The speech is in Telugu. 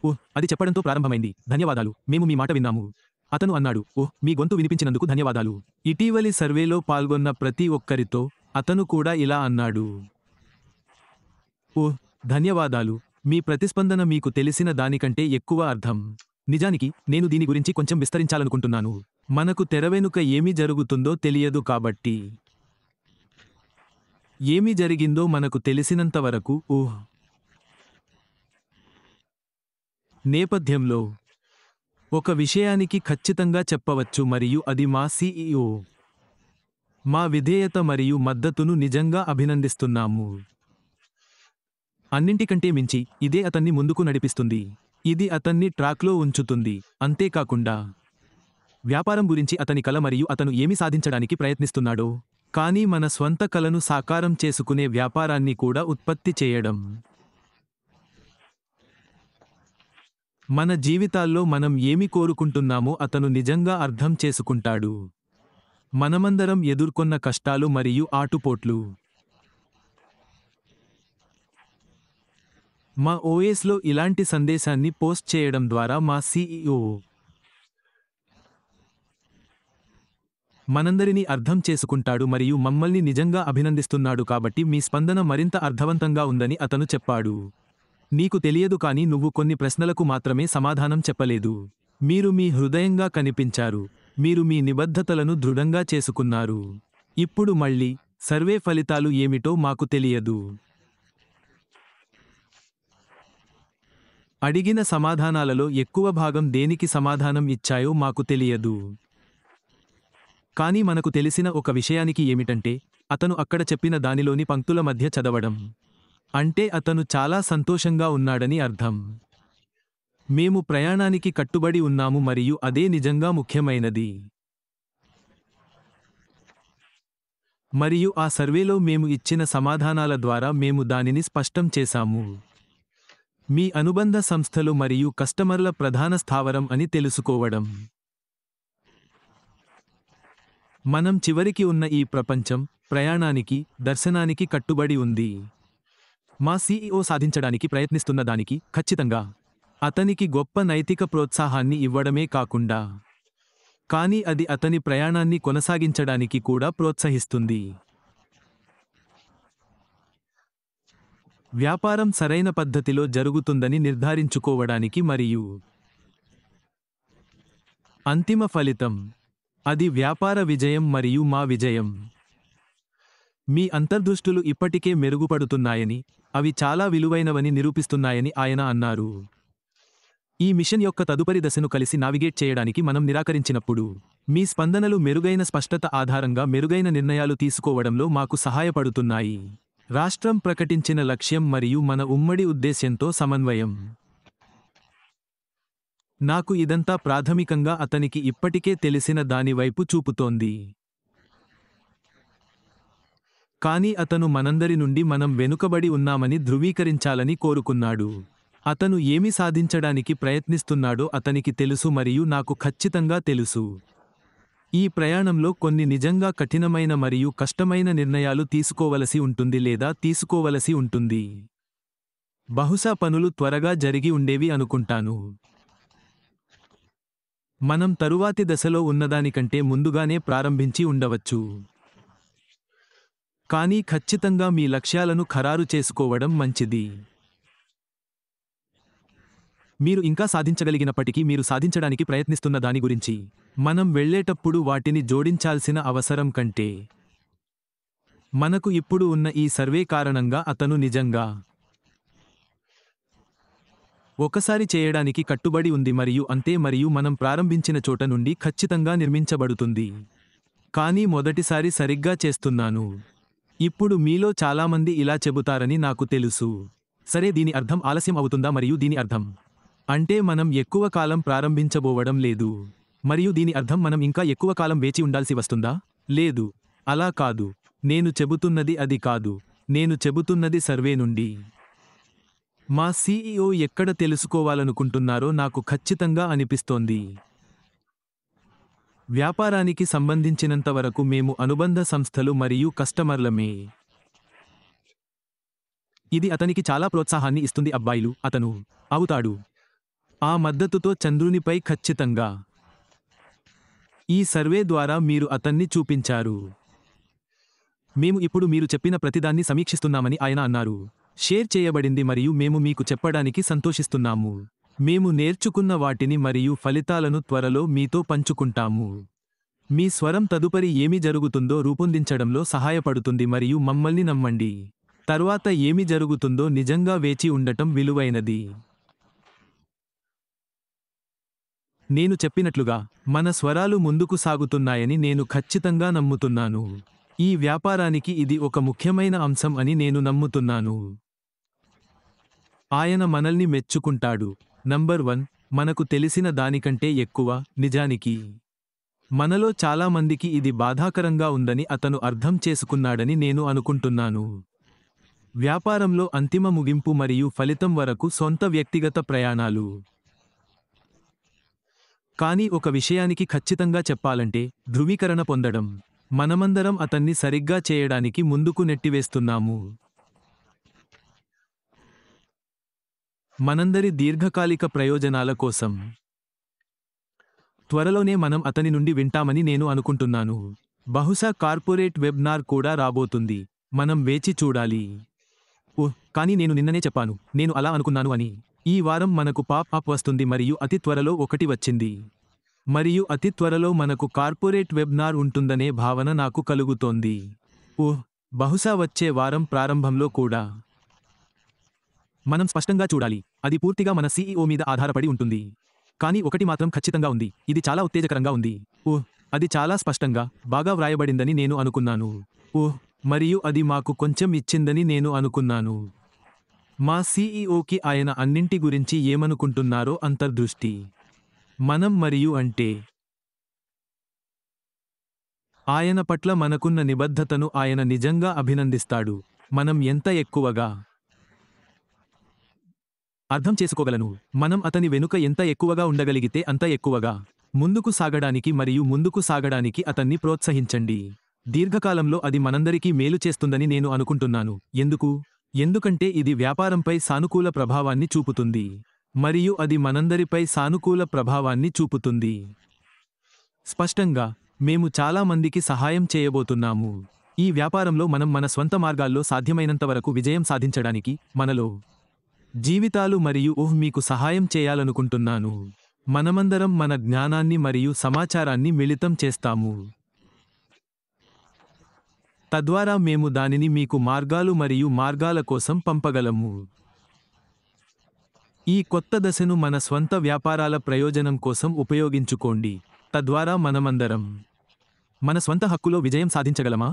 ఓహ్, అది చెప్పడంతో ప్రారంభమైంది. ధన్యవాదాలు, మేము మీ మాట విన్నాము. అతను అన్నాడు, ఓహ్, మీ గొంతు వినిపించినందుకు ధన్యవాదాలు. ఇటీవలి సర్వేలో పాల్గొన్న ప్రతి ఒక్కరితో అతను కూడా ఇలా అన్నాడు. ఓహ్, ధన్యవాదాలు, మీ ప్రతిస్పందన మీకు తెలిసిన దానికంటే ఎక్కువ అర్థం. నిజానికి నేను దీని గురించి కొంచెం విస్తరించాలనుకుంటున్నాను. మనకు తెరవెనుక ఏమి జరుగుతుందో తెలియదు కాబట్టి ఏమి జరిగిందో మనకు తెలిసినంత వరకు ఊహ్. నేపథ్యంలో ఒక విషయానికి ఖచ్చితంగా చెప్పవచ్చు మరియు అది మా CEO. మా విధేయత మరియు మద్దతును నిజంగా అభినందిస్తున్నాము. అన్నింటికంటే మించి ఇదే అతన్ని ముందుకు నడిపిస్తుంది. ఇది అతన్ని ట్రాక్లో ఉంచుతుంది. అంతేకాకుండా వ్యాపారం గురించి అతని కల మరియు అతను ఏమి సాధించడానికి ప్రయత్నిస్తున్నాడో, కానీ మన స్వంత కలను సాకారం చేసుకునే వ్యాపారాన్ని కూడా ఉత్పత్తి చేయడం. మన జీవితాల్లో మనం ఏమి కోరుకుంటున్నామో అతను నిజంగా అర్థం చేసుకుంటాడు. మనమందరం ఎదుర్కొన్న కష్టాలు మరియు ఆటుపోట్లు. మా OSలో ఇలాంటి సందేశాన్ని పోస్ట్ చేయడం ద్వారా మా CEO మనందరినీ అర్థం చేసుకుంటాడు మరియు మమ్మల్ని నిజంగా అభినందిస్తున్నాడు కాబట్టి మీ స్పందన మరింత అర్థవంతంగా ఉందని అతను చెప్పాడు. నీకు తెలియదు కానీ నువ్వు కొన్ని ప్రశ్నలకు మాత్రమే సమాధానం చెప్పలేదు. మీరు మీ హృదయంగా కనిపించారు. మీరు మీ నిబద్ధతలను దృఢంగా చేసుకున్నారు. ఇప్పుడు మళ్ళీ సర్వే ఫలితాలు ఏమిటో మాకు తెలియదు. అడిగిన సమాధానాలలో ఎక్కువ భాగం దేనికి సమాధానం ఇచ్చాయో మాకు తెలియదు. కానీ మనకు తెలిసిన ఒక విషయానికి ఏమిటంటే, అతను అక్కడ చెప్పిన దానిలోని పంక్తుల మధ్య చదవడం. అంటే అతను చాలా సంతోషంగా ఉన్నాడని అర్థం. మేము ప్రయాణానికి కట్టుబడి ఉన్నాము మరియు అదే నిజంగా ముఖ్యమైనది. మరియు ఆ సర్వేలో మేము ఇచ్చిన సమాధానాల ద్వారా మేము దానిని స్పష్టం చేశాము. మీ అనుబంధ సంస్థలు మరియు కస్టమర్ల ప్రధాన స్థావరం అని తెలుసుకోవడం. మనం చివరికి ఉన్న ఈ ప్రపంచం ప్రయాణానికి, దర్శనానికి కట్టుబడి ఉంది. మా CEO సాధించడానికి ప్రయత్నిస్తున్న దానికి ఖచ్చితంగా అతనికి గొప్ప నైతిక ప్రోత్సాహాన్ని ఇవ్వడమే కాకుండా, కానీ అది అతని ప్రయాణాన్ని కొనసాగించడానికి కూడా ప్రోత్సహిస్తుంది. వ్యాపారం సరైన పద్ధతిలో జరుగుతుందని నిర్ధారించుకోవడానికి మరియు అంతిమ ఫలితం అది వ్యాపార విజయం మరియు మా విజయం. మీ అంతర్దృష్టులు ఇప్పటికే మెరుగుపడుతున్నాయని, అవి చాలా విలువైనవని నిరూపిస్తున్నాయని ఆయన అన్నారు. ఈ మిషన్ యొక్క తదుపరి దశను కలిసి నావిగేట్ చేయడానికి మనం నిరాకరించినప్పుడు, మీ స్పందనలు మెరుగైన స్పష్టత ఆధారంగా మెరుగైన నిర్ణయాలు తీసుకోవడంలో మాకు సహాయపడుతున్నాయి. రాష్ట్రం ప్రకటించిన లక్ష్యం మరియు మన ఉమ్మడి ఉద్దేశ్యంతో సమన్వయం. నాకు ఇదంతా ప్రాథమికంగా అతనికి ఇప్పటికే తెలిసిన దాని వైపు చూపుతోంది. కానీ అతను మనందరి నుండి మనం వెనుకబడి ఉన్నామని ధృవీకరించాలని కోరుకున్నాడు. అతను ఏమి సాధించడానికి ప్రయత్నిస్తున్నాడో అతనికి తెలుసు మరియు నాకు ఖచ్చితంగా తెలుసు. ఈ ప్రయాణంలో కొన్ని నిజంగా కఠినమైన మరియు కష్టమైన నిర్ణయాలు తీసుకోవలసి ఉంటుంది లేదా తీసుకోవలసి ఉంటుంది. బహుశా పనులు త్వరగా జరిగి ఉండేవి అనుకుంటాను. మనం తరువాతి దశలో ఉన్నదానికంటే ముందుగానే ప్రారంభించి ఉండవచ్చు. కానీ ఖచ్చితంగా మీ లక్ష్యాలను ఖరారు చేసుకోవడం మంచిది. మీరు ఇంకా సాధించగలిగినప్పటికీ మీరు సాధించడానికి ప్రయత్నిస్తున్న దాని గురించి మనం వెళ్ళేటప్పుడు వాటిని జోడించాల్సిన అవసరం కంటే, మనకు ఇప్పుడు ఉన్న ఈ సర్వే కారణంగా అతను నిజంగా ఒకసారి చేయడానికి కట్టుబడి ఉంది మరియు అంతే మరియు మనం ప్రారంభించిన చోట నుండి ఖచ్చితంగా నిర్మించబడుతుంది. కానీ మొదటిసారి సరిగ్గా చేస్తున్నాను. ఇప్పుడు మీలో చాలామంది ఇలా చెబుతారని నాకు తెలుసు. సరే, దీని అర్థం ఆలస్యం అవుతుందా మరియు దీని అర్థం అంటే మనం ఎక్కువ కాలం ప్రారంభించబోవడం లేదు. మరియు దీని అర్థం మనం ఇంకా ఎక్కువ కాలం వేచి ఉండాల్సి వస్తుందా? లేదు, అలా కాదు. నేను చెబుతున్నది అది కాదు. నేను చెబుతున్నది సర్వే నుండి. మా CEO ఎక్కడ తెలుసుకోవాలనుకుంటున్నారో నాకు ఖచ్చితంగా అనిపిస్తోంది. వ్యాపారానికి సంబంధించినంతవరకు మేము అనుబంధ సంస్థలు మరియు కస్టమర్లమే. ఇది అతనికి చాలా ప్రోత్సాహాన్ని ఇస్తుంది. అబ్బాయిలు, అతను అవుతాడు. ఆ మద్దతుతో చంద్రునిపై ఖచ్చితంగా. ఈ సర్వే ద్వారా మీరు అతన్ని చూపించారు. మేము ఇప్పుడు మీరు చెప్పిన ప్రతిదాన్ని సమీక్షిస్తున్నామని ఆయన అన్నారు. షేర్ చేయబడింది మరియు మేము మీకు చెప్పడానికి సంతోషిస్తున్నాము. మేము నేర్చుకున్న వాటిని మరియు ఫలితాలను త్వరలో మీతో పంచుకుంటాము. మీ స్వరం తదుపరి ఏమి జరుగుతుందో రూపొందించడంలో సహాయపడుతుంది మరియు మమ్మల్ని నమ్మండి. తర్వాత ఏమి జరుగుతుందో నిజంగా వేచి ఉండటం విలువైనది. నేను చెప్పినట్లుగా, మన స్వరాలు ముందుకు సాగుతున్నాయని నేను ఖచ్చితంగా నమ్ముతున్నాను. ఈ వ్యాపారానికి ఇది ఒక ముఖ్యమైన అంశం అని నేను నమ్ముతున్నాను. ఆయన మనల్ని మెచ్చుకుంటాడు. నంబర్ 1, మనకు తెలిసిన దానికంటే ఎక్కువ. నిజానికి మనలో చాలామందికి ఇది బాధాకరంగా ఉందని అతను అర్థం చేసుకున్నాడని నేను అనుకుంటున్నాను. వ్యాపారంలో అంతిమ ముగింపు మరియు ఫలితం వరకు సొంత వ్యక్తిగత ప్రయాణాలు. కానీ ఒక విషయానికి ఖచ్చితంగా చెప్పాలంటే, ధృవీకరణ పొందడం. మనమందరం అతన్ని సరిగ్గా చేయడానికి ముందుకు నెట్టివేస్తున్నాము. మనందరి దీర్ఘకాలిక ప్రయోజనాల కోసం. త్వరలోనే మనం అతని నుండి వింటామని నేను అనుకుంటున్నాను. బహుశా కార్పొరేట్ వెబ్నార్ కూడా రాబోతుంది. మనం వేచి చూడాలి. ఓహ్, కానీ నేను నిన్ననే చెప్పాను, నేను అలా అనుకున్నాను అని. ఈ వారం మనకు పాప్ అప్ వస్తుంది మరియు అతి త్వరలో ఒకటి వచ్చింది. మరియు అతి త్వరలో మనకు కార్పొరేట్ వెబ్నార్ ఉంటుందనే భావన నాకు కలుగుతోంది. ఓహ్, బహుశా వచ్చే వారం ప్రారంభంలో కూడా. మనం స్పష్టంగా చూడాలి. అది పూర్తిగా మన సీఈఓ మీద ఆధారపడి ఉంటుంది. కానీ ఒకటి మాత్రం ఖచ్చితంగా ఉంది, ఇది చాలా ఉత్తేజకరంగా ఉంది. ఓహ్, అది చాలా స్పష్టంగా, బాగా వ్రాయబడిందని నేను అనుకున్నాను. ఓహ్, మరియు అది మాకు కొంచెం ఇచ్చిందని నేను అనుకున్నాను. మా సీఈఓకి ఆయన అన్నింటి గురించి ఏమనుకుంటున్నారో అంతర్దృష్టి. మనం మరియు అంటే ఆయన పట్ల మనకున్న నిబద్ధతను ఆయన నిజంగా అభినందిస్తాడు. మనం ఎంత ఎక్కువగా అర్థం చేసుకోగలను. మనం అతని వెనుక ఎంత ఎక్కువగా ఉండగలిగితే అంత ఎక్కువగా ముందుకు సాగడానికి మరియు ముందుకు సాగడానికి అతన్ని ప్రోత్సహించండి. దీర్ఘకాలంలో అది మనందరికీ మేలు చేస్తుందని నేను అనుకుంటున్నాను. ఎందుకంటే ఇది వ్యాపారంపై సానుకూల ప్రభావాన్ని చూపుతుంది. మరియు అది మనందరిపై సానుకూల ప్రభావాన్ని చూపుతుంది. స్పష్టంగా, మేము చాలా మందికి సహాయం చేయబోతున్నాము. ఈ వ్యాపారంలో మనం మన స్వంత మార్గాల్లో సాధ్యమైనంతవరకు విజయం సాధించడానికి, మనలో జీవితాలు మరియు మీకు సహాయం చేయాలనుకుంటున్నాను. మనమందరం మన జ్ఞానాన్ని మరియు సమాచారాన్ని మిళితం చేస్తాము. తద్వారా మేము దానిని మీకు మార్గాలు మరియు మార్గాల కోసం పంపగలము. ఈ కొత్త దశను మన స్వంత వ్యాపారాల ప్రయోజనం కోసం ఉపయోగించుకోండి. తద్వారా మనమందరం మన స్వంత హక్కులో విజయం సాధించగలమా?